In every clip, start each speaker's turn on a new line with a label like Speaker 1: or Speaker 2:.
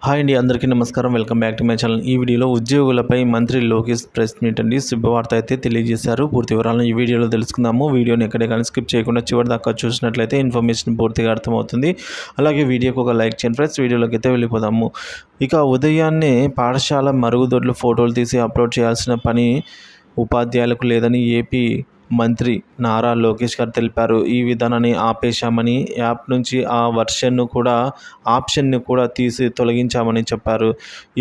Speaker 1: Hi అండి, అందరికీ నమస్కారం. Welcome back to my channel. ఈ వీడియోలో ఉద్యోగులపై మంత్రి లోకేష్ ప్రెస్ మీట్ అండి శుభవార్త అయితే తెలియజేశారు. పూర్తి వివరాలను ఈ వీడియోలో తెలుసుకుందాము. వీడియోని ఎక్కడే కానీ స్కిప్ చేయకుండా చివరి దాకా చూసినట్లయితే ఇన్ఫర్మేషన్ పూర్తిగా అర్థమవుతుంది. అలాగే వీడియోకి ఒక లైక్ చేయండి ఫ్రెండ్స్. వీడియోలోకి అయితే వెళ్ళిపోదాము. ఇక ఉదయాన్నే పాఠశాల మరుగుదొడ్లు ఫోటోలు తీసి అప్లోడ్ చేయాల్సిన పని ఉపాధ్యాయులకు లేదని ఏపీ మంత్రి నారా లోకేష్ గారు తెలిపారు. ఈ విధానాన్ని ఆపేశామని, యాప్ నుంచి ఆ ఆప్షన్ను కూడా తీసి తొలగించామని చెప్పారు.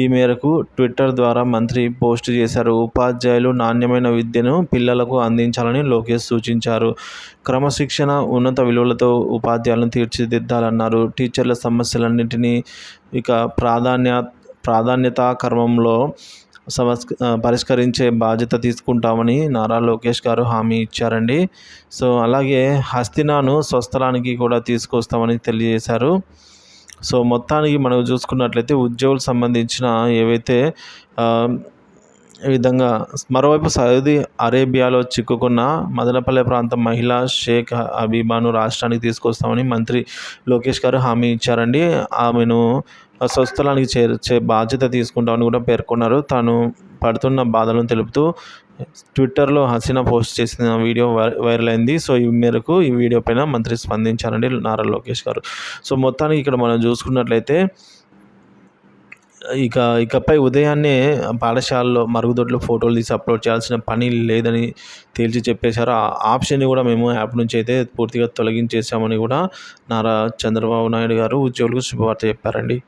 Speaker 1: ఈ మేరకు ట్విట్టర్ ద్వారా మంత్రి పోస్ట్ చేశారు. ఉపాధ్యాయులు నాణ్యమైన విద్యను పిల్లలకు అందించాలని లోకేష్ సూచించారు. క్రమశిక్షణ, ఉన్నత విలువలతో ఉపాధ్యాయులను తీర్చిదిద్దాలన్నారు. టీచర్ల సమస్యలన్నింటినీ ఇక ప్రాధాన్యతా క్రమంలో పరిష్కరించే బాధ్యత తీసుకుంటామని నారా లోకేష్ గారు హామీ ఇచ్చారండి. సో అలాగే హస్తినాను స్వస్థలానికి కూడా తీసుకొస్తామని తెలియజేశారు. సో మొత్తానికి మనం చూసుకున్నట్లయితే ఉద్యోగులకు సంబంధించిన ఏవైతే ఈ విధంగా మరోవైపు సౌదీ అరేబియాలో చిక్కుకున్న మదనపల్లె ప్రాంతం మహిళ షేక్ హబీబాను రాష్ట్రానికి తీసుకొస్తామని మంత్రి లోకేష్ గారు హామీ ఇచ్చారండి. ఆమెను స్వస్థలానికి చేర్చే బాధ్యత తీసుకుంటామని కూడా పేర్కొన్నారు. తాను పడుతున్న బాధలను తెలుపుతూ ట్విట్టర్లో హసీనా పోస్ట్ చేసిన వీడియో వైరల్ అయింది. సో ఈ మేరకు ఈ వీడియో పైన మంత్రి స్పందించారండి నారా లోకేష్ గారు. సో మొత్తానికి ఇక్కడ మనం చూసుకున్నట్లయితే ఇకపై ఉదయాన్నే పాఠశాలలో మరుగుదొడ్లు ఫోటోలు తీసి అప్లోడ్ చేయాల్సిన పని లేదని తేల్చి చెప్పేశారు. ఆ ఆప్షన్ని కూడా మేము యాప్ నుంచి అయితే పూర్తిగా తొలగించేసామని కూడా నారా చంద్రబాబు నాయుడు గారు ఉద్యోగులకు శుభవార్త చెప్పారండి.